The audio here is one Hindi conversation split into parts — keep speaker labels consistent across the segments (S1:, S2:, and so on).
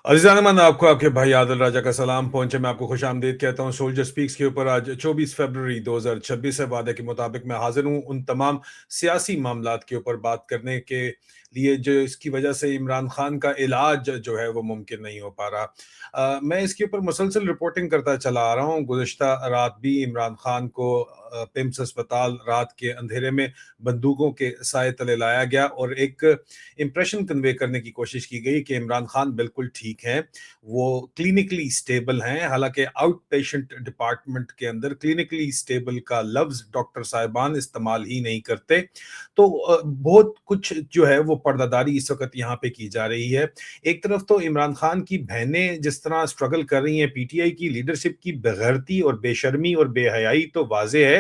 S1: अज़ीज़ान मन आपको आपके भाई आदिल राजा का सलाम पहुंचे। मैं आपको खुश आमदीद कहता हूँ। सोल्जर स्पीक्स के ऊपर आज 24 फरवरी 2026 है। वादे के मुताबिक मैं हाजिर हूँ उन तमाम सियासी मामलात के ऊपर बात करने के लिए जो इसकी वजह से इमरान खान का इलाज जो है वो मुमकिन नहीं हो पा रहा। मैं इसके ऊपर मुसलसल रिपोर्टिंग करता चला आ रहा हूँ। गुज़िश्ता रात भी इमरान खान को पिम्स अस्पताल रात के अंधेरे में बंदूकों के साए तले लाया गया और एक इंप्रेशन कन्वे करने की कोशिश की गई कि इमरान खान बिल्कुल ठीक हैं, वो क्लिनिकली स्टेबल हैं। हालांकि आउट पेशेंट डिपार्टमेंट के अंदर क्लिनिकली स्टेबल का लफ्ज डॉक्टर साहिबान इस्तेमाल ही नहीं करते। तो बहुत कुछ जो है वो पर्दादारी इस वक्त यहाँ पे की जा रही है। एक तरफ तो इमरान खान की बहनें जिस तरह स्ट्रगल कर रही हैं, पीटीआई की लीडरशिप की बेगैरती और बेशर्मी और बेहयाई तो वाजे है।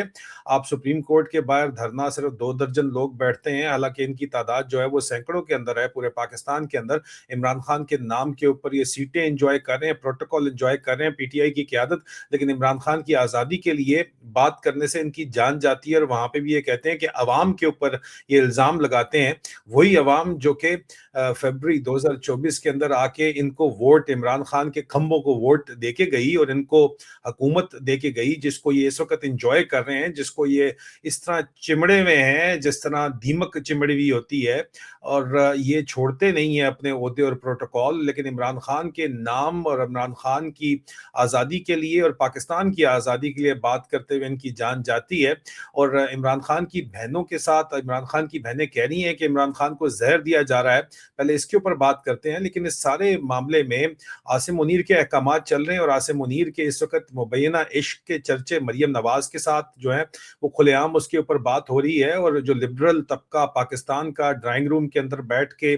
S1: आप सुप्रीम कोर्ट के बाहर धरना सिर्फ 2 दर्जन लोग बैठते हैं, हालांकि इनकी तादाद जो है वो सैकड़ों के अंदर है पूरे पाकिस्तान के अंदर। इमरान खान के नाम के ऊपर ये सीटें एंजॉय कर रहे हैं, प्रोटोकॉल एंजॉय कर रहे हैं पीटीआई की क्यादत, लेकिन इमरान खान की आज़ादी के लिए बात करने से इनकी जान जाती है। और वहां पे भी ये कहते हैं कि अवाम के ऊपर ये इल्ज़ाम लगाते हैं, वही अवाम जो कि फरवरी 2024 के अंदर आके इनको वोट, इमरान खान के खंभों को वोट दे के गई और इनको हुकूमत दे के गई, जिसको ये इस वक्त इंजॉय कर रहे हैं, जिसको ये इस तरह चिमड़े में हैं जिस तरह दीमक चिमड़ी हुई होती है। और ये छोड़ते नहीं है अपने ओहदे और प्रोटोकॉल, लेकिन इमरान खान के नाम और इमरान खान की आज़ादी के लिए और पाकिस्तान की आज़ादी के लिए बात करते हुए इनकी जान जाती है। और इमरान खान की बहनों के साथ इमरान खान की बहनें कह रही हैं कि इमरान खान को जहर दिया जा रहा है। पहले इसके ऊपर बात करते हैं। लेकिन इस सारे मामले में आसिम मुनीर के अहकामात चल रहे हैं और आसिम मुनीर के इस वक्त मुबैना इश्क के चर्चे मरियम नवाज के साथ जो है वो खुलेआम उसके ऊपर बात हो रही है। और जो लिबरल तबका पाकिस्तान का ड्राइंग रूम के अंदर बैठ के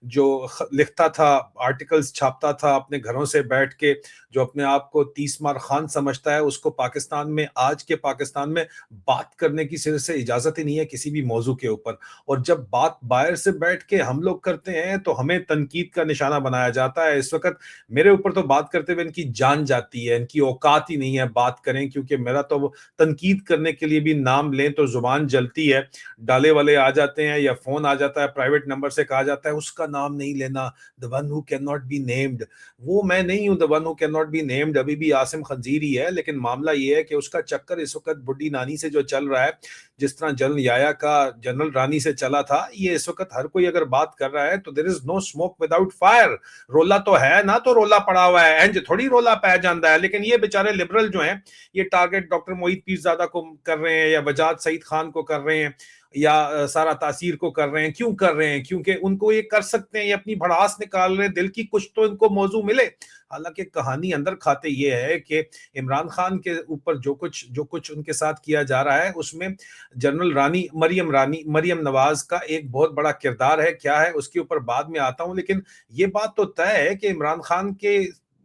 S1: जो लिखता था, आर्टिकल्स छापता था अपने घरों से बैठ के, जो अपने आप को 30 मार खान समझता है, उसको पाकिस्तान में, आज के पाकिस्तान में बात करने की सिरे से इजाजत ही नहीं है किसी भी मौजू के ऊपर। और जब बात बाहर से बैठ के हम लोग करते हैं तो हमें तनकीद का निशाना बनाया जाता है। इस वक्त मेरे ऊपर तो बात करते हुए इनकी जान जाती है, इनकी औकात ही नहीं है बात करें, क्योंकि मेरा तो तनकीद करने के लिए भी नाम लें तो जुबान जलती है। डाले वाले आ जाते हैं या फोन आ जाता है, प्राइवेट नंबर से कहा जाता है उसका नाम नहीं लेना, the one who can not be named. वो मैं नहीं हूं, the one who can not be named अभी भी आसिम खंजीर ही है। लेकिन मामला ये है कि उसका चक्कर इस वक्त बुड्ढी नानी से जो चल रहा है, जिस तरह जनरल याया का जनरल रानी से चला था, ये इस वक्त हर कोई अगर बात कर रहा है तो there is no smoke without fire. रोला तो है ना, तो रोला पड़ा हुआ है, इंज थोड़ी रोला पै जाता है। लेकिन ये बेचारे लिबरल जो हैं, ये टारगेट डॉक्टर मोहित पीरजादा को कर रहे हैं या वजाद सईद खान को कर रहे हैं या सारा तासीर को कर रहे हैं। क्यों कर रहे हैं? क्योंकि उनको ये कर सकते हैं, ये अपनी भड़ास निकाल रहे हैं, दिल की कुछ तो इनको मौजू मिले। हालांकि कहानी अंदर खाते ये है कि इमरान खान के ऊपर जो कुछ उनके साथ किया जा रहा है, उसमें जनरल मरियम नवाज का एक बहुत बड़ा किरदार है। क्या है उसके ऊपर बाद में आता हूं। लेकिन ये बात तो तय है कि इमरान खान के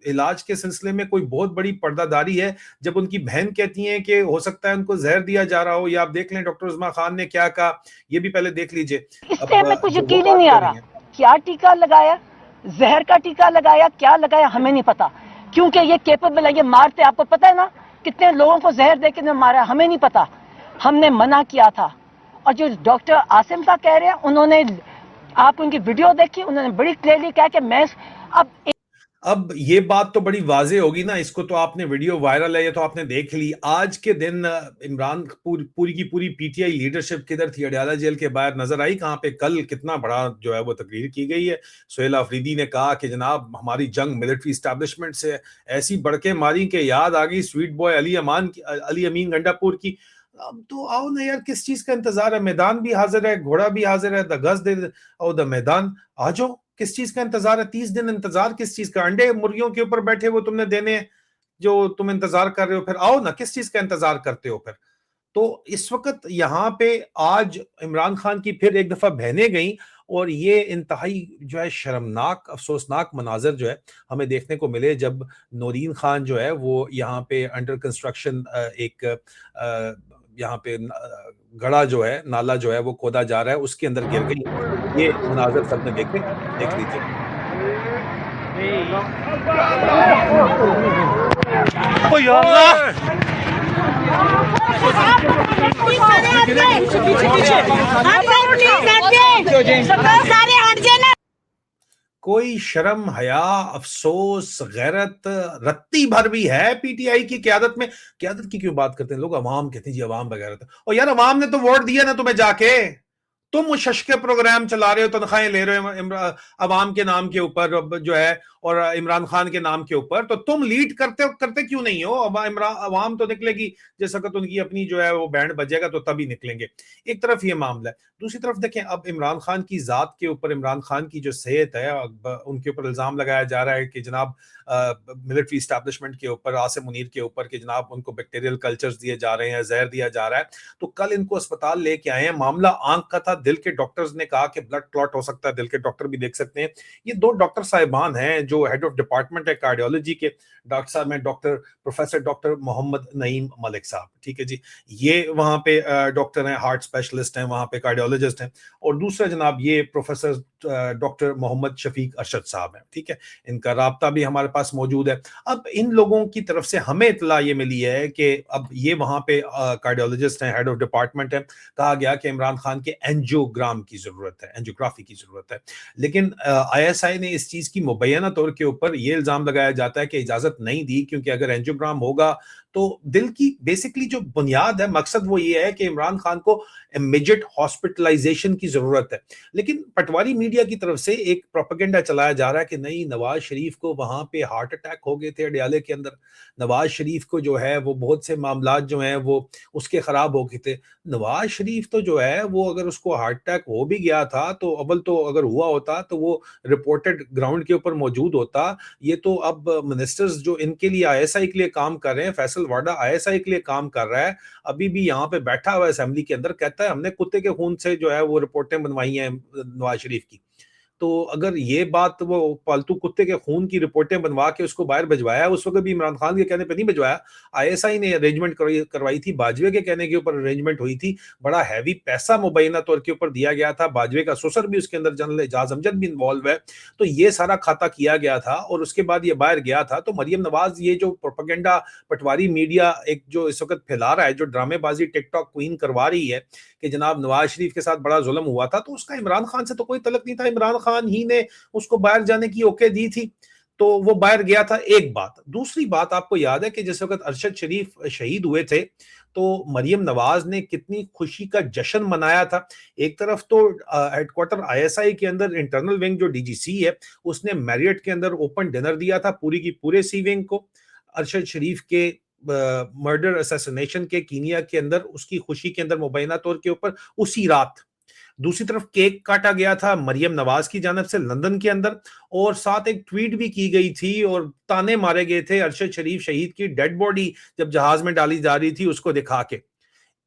S1: इलाज के सिलसिले में कोई बहुत बड़ी पर्दादारी है। जब उनकी बहन कहती हैं कि हो सकता है उनको जहर दिया जा रहा हो, या आप देख लें डॉक्टर उस्मा खान ने क्या कहा, ये भी पहले देख लीजिए।
S2: इससे हमें कुछ यकीन ही नहीं आ रहा, क्या टीका लगाया, जहर का टीका लगाया, क्या लगाया हमें नहीं पता, क्योंकि ये केपेबल है, ये मारते, आपको पता है ना कितने लोगों को जहर देके मारा, हमें नहीं पता, हमने मना किया था। और जो डॉक्टर आसिम का कह रहे हैं, उन्होंने, आप उनकी वीडियो देखी, उन्होंने बड़ी क्लियरली कहा कि मैं
S1: अब ये बात तो बड़ी वाजे होगी ना, इसको तो आपने, वीडियो वायरल है, ये तो आपने देख ली। आज के दिन इमरान पूरी की पूरी पीटीआई लीडरशिप किधर थी? अडयाला जेल के बाहर नजर आई कहां पे? कल कितना बड़ा जो है वो तकरीर की गई है। सुहेल अफरीदी ने कहा कि जनाब हमारी जंग मिलिट्री इस्टेब्लिशमेंट से ऐसी बढ़के मारी कि याद आ गई स्वीट बॉय अली अमीन गंडापुर की। अब तो आओ ना यार, किस चीज का इंतजार है? मैदान भी हाजिर है, घोड़ा भी हाजिर है, द गज दे और द मैदान, आ जाओ। किस चीज का इंतजार है? 30 दिन इंतजार किस चीज का? अंडे मुर्गियों के ऊपर बैठे वो तुमने देने, जो तुम इंतजार कर रहे हो, फिर आओ ना, किस चीज का इंतजार करते हो फिर? तो इस वक्त यहाँ पे आज इमरान खान की फिर एक दफा बहनें गई और ये इंतहाई जो है शर्मनाक, अफसोसनाक मनाजर जो है हमें देखने को मिले, जब नौरीन खान जो है वो यहाँ पे अंडर कंस्ट्रक्शन एक यहाँ पे गड़ा जो है, नाला जो है वो खोदा जा रहा है, उसके अंदर गिर गई। ये मनाजर सबने देखे, देख लीजिए। कोई शर्म हया अफसोस गैरत रत्ती भर भी है पीटीआई की क्यादत में? क्यादत की क्यों बात करते हैं लोग? अवाम कहते हैं जी, अवाम वगैरह। और यार अवाम ने तो वोट दिया ना तुम्हें जाके। तुम उस शश के प्रोग्राम चला रहे हो, तनख्वाहें ले रहे हो अवाम के नाम के ऊपर जो है, और इमरान खान के नाम के ऊपर। तो तुम लीड करते क्यों नहीं हो? अवाम तो निकलेगी जिस वक्त उनकी अपनी जो है वो बैंड बजेगा तो तभी निकलेंगे। एक तरफ ये मामला है, दूसरी तरफ देखें अब इमरान खान की जात के ऊपर, इमरान खान की जो सेहत है, उनके ऊपर इल्जाम लगाया जा रहा है कि जनाब मिलिट्री स्टैब्लिशमेंट के ऊपर, आसिम मुनीर के ऊपर, कि जनाब उनको बैक्टीरियल कल्चर्स दिए जा रहे हैं, जहर दिया जा रहा है। तो कल इनको अस्पताल लेके आए हैं, मामला आंख का था, दिल के डॉक्टर्स ने कहा कि ब्लड क्लॉट हो सकता है, दिल के डॉक्टर भी देख सकते हैं। ये दो डॉक्टर साहिबान हैं जो हेड ऑफ डिपार्टमेंट है कार्डियोलॉजी के, डॉक्टर साहब हैं प्रोफेसर डॉक्टर मोहम्मद नईम मलिक साहब, ठीक है जी। ये वहां पे डॉक्टर हैं, हार्ट स्पेशलिस्ट हैं, वहां पे कार्डियोलॉजिस्ट हैं। और दूसरा जनाब ये प्रोफेसर डॉक्टर मोहम्मद शफीक अरशद साहब हैं, ठीक है। इनका राब्ता भी हमारे पास मौजूद है। अब इन लोगों की तरफ से हमें इत्तला ये मिली है कि अब ये वहां पे कार्डियोलॉजिस्ट हैं, हेड ऑफ डिपार्टमेंट है, कहा गया कि इमरान खान के एंजियोग्राम की जरूरत है, एंजियोग्राफी की जरूरत है। लेकिन आईएसआई ने इस चीज की मुबैना तौर के ऊपर ये इल्जाम लगाया जाता है कि इजाजत नहीं दी, क्योंकि अगर एंजियोग्राम होगा तो दिल की बेसिकली जो बुनियाद है, मकसद वो ये है कि इमरान खान को इमीडिएट हॉस्पिटलाइजेशन की जरूरत है। लेकिन पटवारी मीडिया की तरफ से एक प्रोपेगेंडा चलाया जा रहा है कि नहीं, नवाज शरीफ को वहां पे हार्ट अटैक हो गए थे अडयाले के अंदर, नवाज शरीफ को जो है वो बहुत से मामला जो हैं वो उसके खराब हो गए थे। नवाज शरीफ तो जो है वो अगर उसको हार्ट अटैक हो भी गया था तो अव्वल तो अगर हुआ होता तो वो रिपोर्टेड ग्राउंड के ऊपर मौजूद होता। ये तो अब मिनिस्टर्स जो इनके लिए आईएसआई के लिए काम कर रहे हैं, फैसल वाडा आईएसआई के लिए काम कर रहा है, अभी भी यहाँ पे बैठा हुआ है असेंबली के अंदर, कहता है हमने कुत्ते के खून से जो है वो रिपोर्टें बनवाई हैं नवाज शरीफ की। तो अगर ये बात, वो पालतू कुत्ते के खून की रिपोर्टें बनवा के उसको बाहर भिजवाया, उस वक्त भी इमरान खान के कहने पे नहीं भिजवाया, आईएसआई ने अरेंजमेंट करवाई थी, बाजवे के कहने के ऊपर अरेंजमेंट हुई थी, बड़ा हैवी पैसा मुबैना तौर के ऊपर दिया गया था, बाजवे का ससुर भी उसके अंदर, जनरल एजाज अमजद भी इन्वॉल्व है। तो ये सारा खाता किया गया था और उसके बाद ये बाहर गया था। तो मरियम नवाज, ये जो प्रोपेगेंडा पटवारी मीडिया एक जो इस वक्त फैला रहा है, जो ड्रामेबाजी टिकटॉक क्वीन करवा रही है कि जनाब नवाज शरीफ के साथ बड़ा जुल्म हुआ था, तो उसका इमरान खान से तो कोई तलक नहीं था, इमरान खान ही ने उसको बाहर जाने की ओके दी थी, तो वो बाहर गया था। एक बात, दूसरी बात, आपको याद है कि जिस वक्त अरशद शरीफ शहीद हुए थे तो मरियम नवाज ने कितनी खुशी का जश्न मनाया था। एक तरफ तो हेडक्वार्टर आईएसआई के अंदर इंटरनल विंग जो डीजीसी है, उसने मैरियट के अंदर ओपन डिनर दिया था पूरी की पूरे सी विंग को, अरशद शरीफ के मर्डर असैसिनेशन के कीनिया के अंदर उसकी खुशी के अंदर मुबैना तौर के ऊपर उसी रात। दूसरी तरफ केक काटा गया था मरियम नवाज की जानब से लंदन के अंदर, और साथ एक ट्वीट भी की गई थी और ताने मारे गए थे अरशद शरीफ शहीद की डेड बॉडी जब जहाज में डाली जा रही थी उसको दिखा के।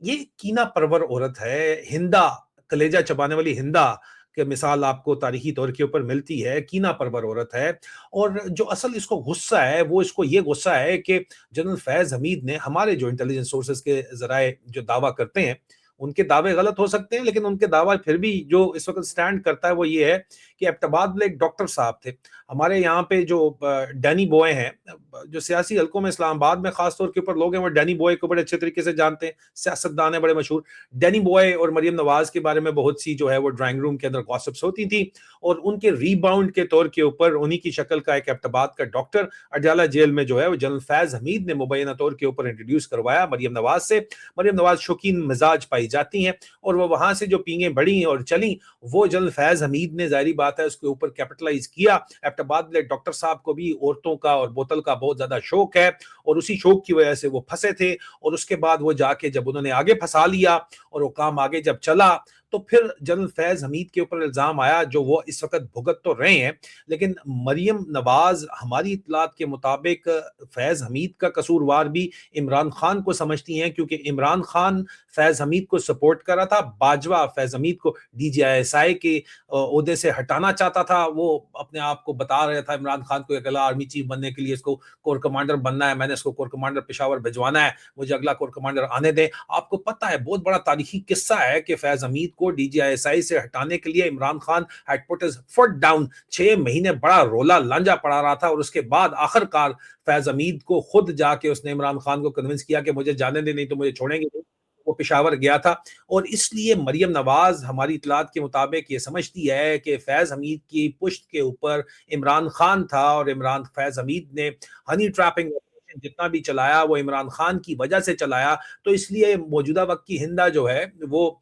S1: ये कीना परवर औरत है, हिंदा, कलेजा चबाने वाली हिंदा के मिसाल आपको तारीखी तौर के ऊपर मिलती है, कीना परवर औरत है। और जो असल इसको गुस्सा है, वो इसको ये गुस्सा है कि जनरल फैज हमीद ने, हमारे जो इंटेलिजेंस सोर्सेज के जराए जो दावा करते हैं, उनके दावे गलत हो सकते हैं लेकिन उनके दावा फिर भी जो इस वक्त स्टैंड करता है वो ये है कि एबटाबाद में एक डॉक्टर साहब थे हमारे यहाँ पे, जो डैनी बॉय हैं, जो सियासी हलकों में इस्लामाबाद में खासतौर के ऊपर लोग हैं वो डैनी बॉय को बड़े अच्छे तरीके से जानते हैं, सियासतदान है बड़े मशहूर। डैनी बॉय और मरियम नवाज के बारे में बहुत सी जो है वो ड्राइंग रूम के अंदर गॉसिप्स होती थी, और उनके रीबाउंड के तौर के ऊपर उन्हीं की शक्ल का एक एबटाबाद का डॉक्टर अडयाला जेल में जो है वो जनरल फैज हमीद ने मुबैना तौर के ऊपर इंट्रोड्यूस करवाया मरियम नवाज से। मरियम नवाज शौकीन मिजाज पाई जाती हैं और वो वहां से जो पींगे बढ़ी और चली, वो जनरल फैज हमीद ने जाहिर बात है उसके ऊपर कैपिटलाइज किया। एबटाबाद में डॉक्टर साहब को भी औरतों का और बोतल का बहुत ज्यादा शौक है और उसी शौक की वजह से वो फंसे थे, और उसके बाद वो जाके जब उन्होंने आगे फंसा लिया और वो काम आगे जब चला तो फिर जनरल फैज हमीद के ऊपर इल्जाम आया, जो वो इस वक्त भुगत तो रहे हैं। लेकिन मरियम नवाज हमारी इतलात के मुताबिक फैज हमीद का कसूरवार भी इमरान खान को समझती हैं, क्योंकि इमरान खान फैज हमीद को सपोर्ट कर रहा था, बाजवा फैज हमीद को डीजीआईएसआई के ओहदे से हटाना चाहता था। वो अपने आप को बता रहा था इमरान खान को अगला आर्मी चीफ बनने के लिए इसको कोर कमांडर बनना है, मैंने इसको कोर कमांडर पेशावर भिजवाना है, मुझे अगला कोर कमांडर आने दें। आपको पता है बहुत बड़ा तारीखी किस्सा है कि फैज हमीद को डीजीआईएसआई से हटाने के लिए Imran Khan had put his foot down, 6 महीने बड़ा रोला लांजा पड़ा रहा था, और उसके बाद आखिरकार फैज हमीद को खुद जाके उसने इमरान खान को कन्विंस किया कि मुझे जाने दे, नहीं तो मुझे छोड़ेंगे नहीं। वो पेशावर गया था। और इसलिए मरियम नवाज हमारी इतलात के मुताबिक ये समझती है कि फैज़ हमीद की पुश्त के ऊपर इमरान खान था, और इमरान फैज़ हमीद ने हनी ट्रैपिंग जितना भी चलाया वो इमरान खान की वजह से चलाया। तो इसलिए मौजूदा वक्त की हिंदा जो है वो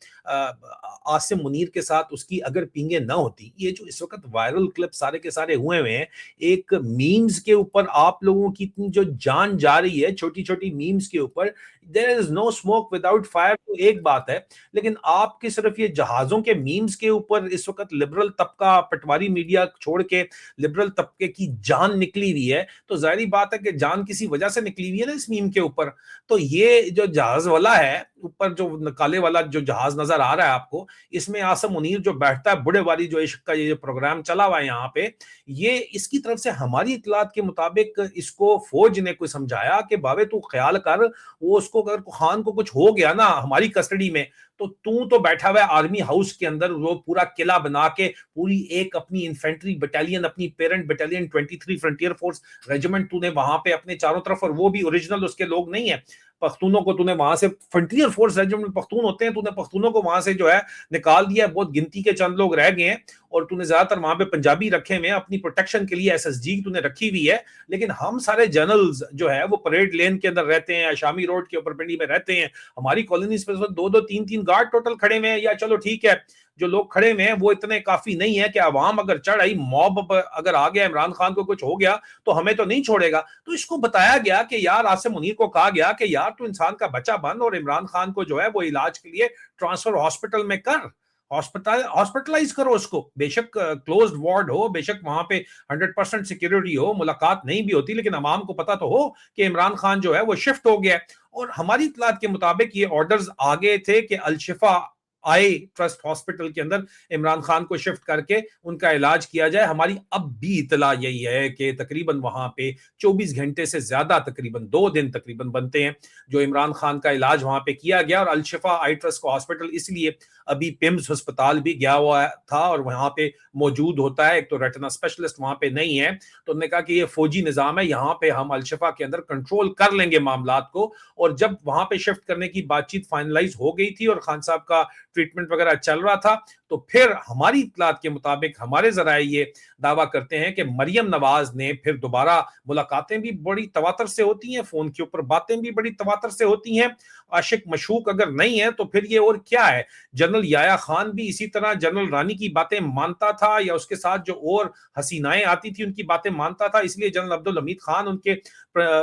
S1: आसिम मुनीर के साथ उसकी अगर पींगे ना होती, ये जो इस वक्त वायरल क्लिप सारे के सारे हुए हुए हैं, एक मीम्स के ऊपर आप लोगों की इतनी जो जान जा रही है छोटी छोटी मीम्स के ऊपर, there is no smoke without fire, तो एक बात है। लेकिन आपके सिर्फ ये जहाजों के मीम्स के ऊपर इस वक्त लिबरल तबका, पटवारी मीडिया छोड़ के लिबरल तबके की जान निकली हुई है। तो जाहिर बात है कि जान किसी वजह से निकली हुई है ना इस मीम के ऊपर। तो ये जो जहाज वाला है ऊपर, जो काले वाला जो जहाज नजर आ रहा है आपको, इसमें आसम मुनीर जो बैठता है, बुढ़े वाली जो इश्क का ये प्रोग्राम चला हुआ है यहाँ पे, ये इसकी तरफ से हमारी इतलात के मुताबिक इसको फौज ने कोई समझाया कि बाबे तू ख्याल कर, वो उसको अगर खान को कुछ हो गया ना हमारी कस्टडी में, तो तू तो बैठा हुआ है आर्मी हाउस के अंदर, वो पूरा किला बना के पूरी एक अपनी इन्फेंट्री बटालियन, अपनी parent battalion 23 frontier force regiment तूने वहां पे अपने चारों तरफ, और वो भी ओरिजिनल उसके लोग नहीं है, पख्तूनों को तूने वहां से, फ्रंटियर फोर्स रेजिमेंट पख्तून होते हैं, तूने पख्तूनों को वहां से जो है निकाल दिया, बहुत गिनती के चंद लोग रह गए हैं, और तूने ज्यादातर वहां पे पंजाबी रखे हुए हैं, अपनी प्रोटेक्शन के लिए एसएसजी तूने रखी हुई है। लेकिन हम सारे जनरल्स जो है वो परेड लेन के अंदर रहते हैं, शामी रोड के ऊपर पिंडी में रहते हैं, हमारी कॉलोनीज पे दो दो तीन तीन गार्ड टोटल खड़े हुए हैं, या चलो ठीक है जो लोग खड़े हुए हैं वो इतने काफी नहीं है कि अवाम अगर चढ़ आई, मॉब अगर आ गया, इमरान खान को कुछ हो गया तो हमें तो नहीं छोड़ेगा। तो इसको बताया गया कि यार, आसिम मुनीर को कहा गया कि यार तू इंसान का बच्चा बन, और इमरान खान को जो है वो इलाज के लिए ट्रांसफर हॉस्पिटल में कर, हॉस्पिटलाइज करो उसको, बेशक क्लोज्ड वार्ड हो, बेशक वहां पे 100% सिक्योरिटी हो, मुलाकात नहीं भी होती, लेकिन अवाम को पता तो हो कि इमरान खान जो है वो शिफ्ट हो गया। और हमारी इतलात के मुताबिक ये ऑर्डर्स आ गए थे कि अल-शिफा आई ट्रस्ट हॉस्पिटल के अंदर इमरान खान को शिफ्ट करके उनका इलाज किया जाए। हमारी अब भी इतला यही है कि तकरीबन वहां पे 24 घंटे से ज्यादा, तकरीबन 2 दिन तकरीबन बनते हैं जो इमरान खान का इलाज वहां पे किया गया। और अल-शिफा आई ट्रस्ट को हॉस्पिटल इसलिए अभी पिम्स अस्पताल भी गया हुआ था और वहां पे मौजूद होता है, एक तो रेटिना स्पेशलिस्ट वहां पे नहीं है, तो उन्होंने कहा कि ये फौजी निजाम है, यहाँ पे हम अल-शिफा के अंदर कंट्रोल कर लेंगे मामलात को। और जब वहां पे शिफ्ट करने की बातचीत फाइनलाइज हो गई थी और खान साहब का ट्रीटमेंट वगैरह चल रहा था, तो फिर हमारी इतलात के मुताबिक हमारे जराए ये दावा करते हैं कि मरियम नवाज ने फिर दोबारा, मुलाकातें भी बड़ी तवातर से होती हैं, फोन के ऊपर बातें भी बड़ी तवातर से होती हैं, आशिक मशूक अगर नहीं है तो फिर ये और क्या है। जनरल याया खान भी इसी तरह जनरल रानी की बातें मानता था, या उसके साथ जो और हसीनाएं आती थी उनकी बातें मानता था, इसलिए जनरल अब्दुल हमीद खान, उनके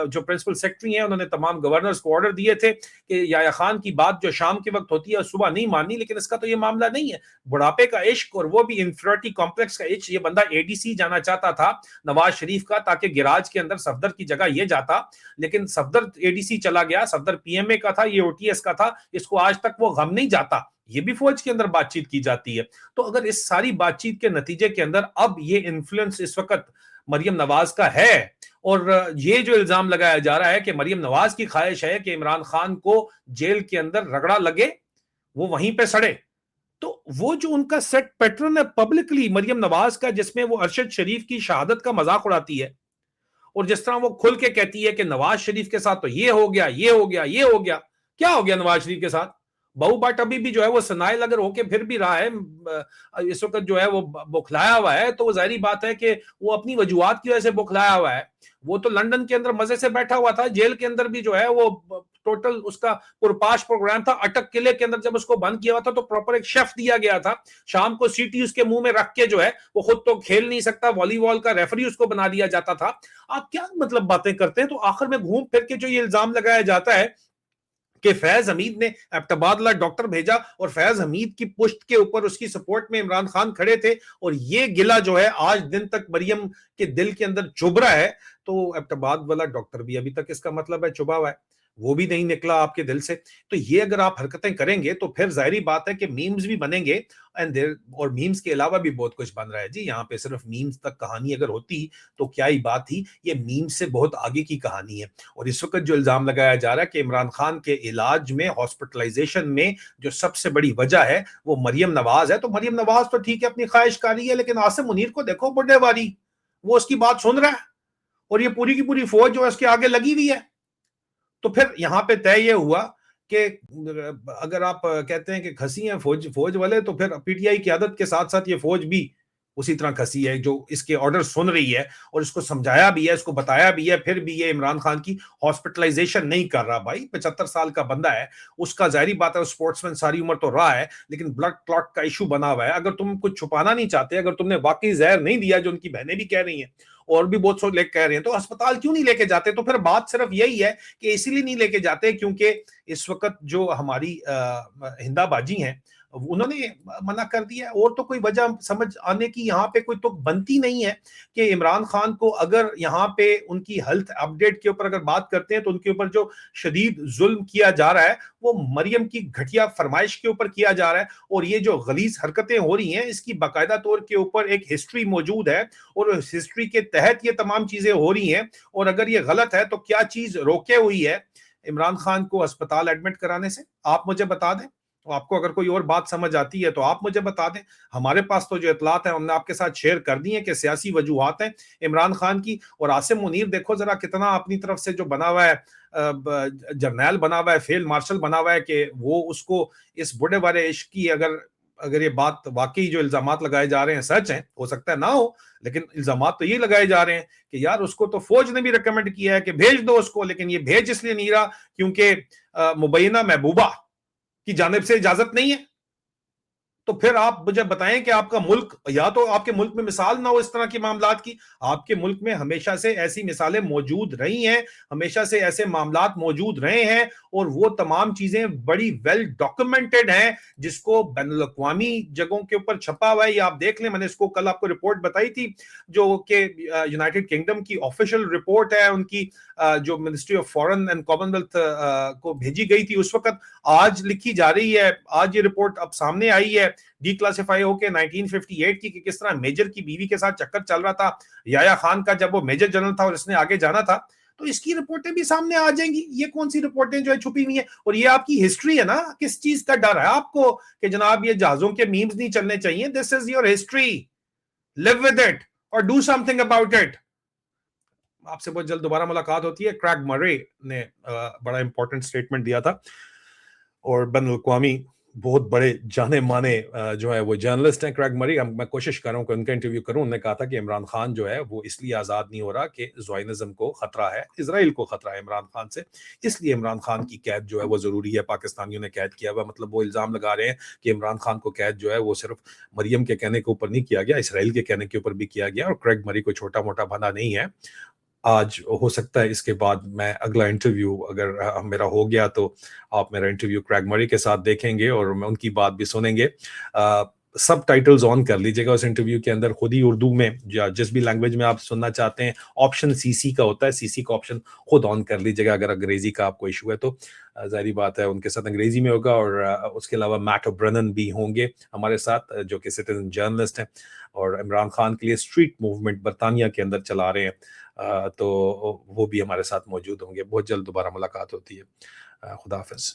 S1: जो प्रिंसिपल सेक्रेटरी हैं, उन्होंने तमाम गवर्नर्स को ऑर्डर दिए थे कि याया खान की बात जो शाम के वक्त होती है सुबह नहीं माननी। लेकिन इसका तो ये मामला नहीं है, बुढ़ापे का इश्क और वो भी इंफीरियरिटी कॉम्प्लेक्स का इश्क। ये बंदा एडीसी जाना चाहता था नवाज शरीफ का, ताकि गिराज के अंदर सफदर की जगह ये जाता, लेकिन सफदर एडीसी चला गया, सफदर पीएमए का था, ये ओटीएस का था, इसको आज तक वो गम नहीं जाता। ये भी फौज के अंदर बातचीत की जाती है। तो अगर इस सारी बातचीत के नतीजे के अंदर अब ये इन्फ्लुएंस इस वक्त मरियम नवाज का है, और ये जो इल्जाम लगाया जा रहा है कि मरियम नवाज की ख्वाहिश है कि इमरान खान को जेल के अंदर रगड़ा लगे, वो वहीं पे सड़े, तो वो जो उनका सेट पैटर्न है पब्लिकली मरियम नवाज का, जिसमें वो अरशद शरीफ की शहादत का मजाक उड़ाती है, और जिस तरह वो खुल के कहती है कि नवाज शरीफ के साथ तो ये हो गया, ये हो गया, ये हो गया। क्या हो गया नवाज शरीफ के साथ? बहू बाट अभी भी जो है वो सनाइल अगर होके फिर भी रहा है, इस वक्त जो है वो बौखलाया हुआ है, तो वो जाहिर बात है कि वो अपनी वजूहात की वजह से बौखलाया हुआ है। वो तो लंदन के अंदर मजे से बैठा हुआ था, जेल के अंदर भी जो है वो टोटल उसका पुरपाश प्रोग्राम था। अटक किले के अंदर जब उसको बंद किया हुआ था तो प्रॉपर एक शेफ दिया गया था, शाम को सीटी उसके मुंह में रख के जो है वो खुद तो खेल नहीं सकता, वॉलीबॉल का रेफरी उसको बना दिया जाता था। आप क्या मतलब बातें करते हैं। तो आखिर में घूम फिर के जो ये इल्जाम लगाया जाता है कि फैज हमीद ने तबादला डॉक्टर भेजा और फैज हमीद की पुश्त के ऊपर उसकी सपोर्ट में इमरान खान खड़े थे, और ये गिला जो है आज दिन तक मरियम के दिल के अंदर चुभ रहा है, तो तबादला डॉक्टर भी अभी तक इसका मतलब है चुभा हुआ है, वो भी नहीं निकला आपके दिल से। तो ये अगर आप हरकतें करेंगे तो फिर जाहिर बात है कि मीम्स भी बनेंगे, एंड देयर, और मीम्स के अलावा भी बहुत कुछ बन रहा है जी। यहाँ पे सिर्फ मीम्स तक कहानी अगर होती तो क्या ही बात थी, ये मीम्स से बहुत आगे की कहानी है। और इस वक्त जो इल्जाम लगाया जा रहा है कि इमरान खान के इलाज में, हॉस्पिटलाइजेशन में जो सबसे बड़ी वजह है वो मरियम नवाज है, तो मरियम नवाज तो ठीक है अपनी ख्वाहिशकारी है, लेकिन आसिम मुनीर को देखो बुढ़े वाली, वो उसकी बात सुन रहा है, और ये पूरी की पूरी फौज जो है उसके आगे लगी हुई है। तो फिर यहां पे तय ये हुआ कि अगर आप कहते हैं कि खसी हैं फौज वाले, तो फिर पीटीआई क़यादत के साथ-साथ ये फौज भी उसी तरह खसी है, जो इसके ऑर्डर सुन रही है और इसको समझाया भी है, इसको बताया भी है, फिर भी ये इमरान खान की हॉस्पिटलाइजेशन नहीं कर रहा। भाई 75 साल का बंदा है, उसका ज़ाहिर बात है स्पोर्ट्समैन सारी उम्र तो रहा है, लेकिन ब्लड क्लॉट का इशू बना हुआ है। अगर तुम कुछ छुपाना नहीं चाहते, अगर तुमने वाकई जहर नहीं दिया, जो उनकी बहनें भी कह रही हैं और भी बहुत से लोग कह रहे हैं, तो अस्पताल क्यों नहीं लेके जाते? तो फिर बात सिर्फ यही है कि इसीलिए नहीं लेके जाते क्योंकि इस वक्त जो हमारी हिंदाबाजी हैं, उन्होंने मना कर दिया है, और तो कोई वजह समझ आने की यहाँ पे कोई तो बनती नहीं है कि इमरान खान को अगर यहाँ पे उनकी हेल्थ अपडेट के ऊपर अगर बात करते हैं, तो उनके ऊपर जो शदीद जुल्म किया जा रहा है वो मरियम की घटिया फरमाइश के ऊपर किया जा रहा है, और ये जो गलीज हरकतें हो रही हैं इसकी बाकायदा तौर के ऊपर एक हिस्ट्री मौजूद है, और उस हिस्ट्री के तहत ये तमाम चीजें हो रही हैं। और अगर ये गलत है तो क्या चीज रोके हुई है इमरान खान को अस्पताल एडमिट कराने से? आप मुझे बता दें। तो आपको अगर कोई और बात समझ आती है तो आप मुझे बता दें। हमारे पास तो जो इतलात है हमने आपके साथ शेयर कर दी है कि सियासी वजूहात हैं इमरान खान की। और आसिम मुनीर देखो जरा कितना अपनी तरफ से जो बना हुआ है, जर्नैल बना हुआ है, फील्ड मार्शल बना हुआ है, कि वो उसको इस बुढ़े वाले इश्क की अगर ये बात वाकई जो इल्जामात लगाए जा रहे हैं सच हैं, हो सकता है ना हो, लेकिन इल्जामात तो ये लगाए जा रहे हैं कि यार उसको तो फौज ने भी रिकमेंड किया है कि भेज दो उसको, लेकिन ये भेज इसलिए नहीं रहा क्योंकि मुबैना महबूबा की जानिब से इजाजत नहीं है। तो फिर आप मुझे बताएं कि आपका मुल्क, या तो आपके मुल्क में मिसाल ना हो इस तरह के मामलात की। आपके मुल्क में हमेशा से ऐसी मिसालें मौजूद रही हैं, हमेशा से ऐसे मामलात मौजूद रहे हैं, और वो तमाम चीजें बड़ी वेल डॉक्यूमेंटेड हैं, जिसको बैनुल-अक़वामी जगहों के ऊपर छपा हुआ है। ये आप देख लें, मैंने इसको कल आपको रिपोर्ट बताई थी, जो कि यूनाइटेड किंगडम की ऑफिशियल रिपोर्ट है, उनकी जो ministry of foreign and Commonwealth को भेजी गई थी उस वक्त, आज लिखी जा रही है। आज ये रिपोर्ट अब सामने आई है डिक्लासिफाई होके 1958 की, कि किस तरह मेजर की बीवी के साथ चक्कर चल रहा था याया खान का, जब वो मेजर जनरल था और इसने आगे जाना था। तो इसकी रिपोर्टें भी सामने आ जाएंगी। ये कौन सी रिपोर्टें जो है छुपी हुई है? और ये आपकी हिस्ट्री है ना, किस चीज का डर है आपको कि जनाब ये जहाजों के मीम्स नहीं चलने चाहिए? This is your history, live with it और डू समथिंग अबाउट इट। आपसे बहुत जल्द दोबारा मुलाकात होती है। क्रैग मरे ने बड़ा इंपॉर्टेंट स्टेटमेंट दिया था, और बैनुल-अक़वामी बहुत बड़े जाने माने जो है वो जर्नलिस्ट हैं क्रैग मरी। मैं कोशिश कर रहा हूँ कि उनका इंटरव्यू करूँ। उन्होंने कहा था कि इमरान खान जो है वो इसलिए आज़ाद नहीं हो रहा कि ज़ायनिज़्म को खतरा है, इसराइल को खतरा है इमरान खान से, इसलिए इमरान खान की कैद जो है वो ज़रूरी है। पाकिस्तानियों ने कैद किया हुआ, मतलब वो इल्ज़ाम लगा रहे हैं कि इमरान खान को कैद जो है वो सिर्फ मरियम के कहने के ऊपर नहीं किया गया, इसराइल के कहने के ऊपर भी किया गया। और क्रैग मरी को छोटा मोटा बंदा नहीं है। आज हो सकता है इसके बाद मैं अगला इंटरव्यू अगर मेरा हो गया तो आप मेरा इंटरव्यू क्रैग मरी के साथ देखेंगे और मैं उनकी बात भी सुनेंगे। सब टाइटल्स ऑन कर लीजिएगा उस इंटरव्यू के अंदर, खुद ही उर्दू में या जिस भी लैंग्वेज में आप सुनना चाहते हैं। ऑप्शन सीसी का होता है, सीसी का ऑप्शन खुद ऑन कर लीजिएगा। अगर अंग्रेजी का आपको इशू है तो जाहिर बात है उनके साथ अंग्रेजी में होगा। और उसके अलावा मैट ओब्रेनन भी होंगे हमारे साथ, जो कि सिटीजन जर्नलिस्ट हैं और इमरान खान के लिए स्ट्रीट मूवमेंट बरतानिया के अंदर चला रहे हैं। तो वो भी हमारे साथ मौजूद होंगे। बहुत जल्द दोबारा मुलाकात होती है। खुदा हाफिज।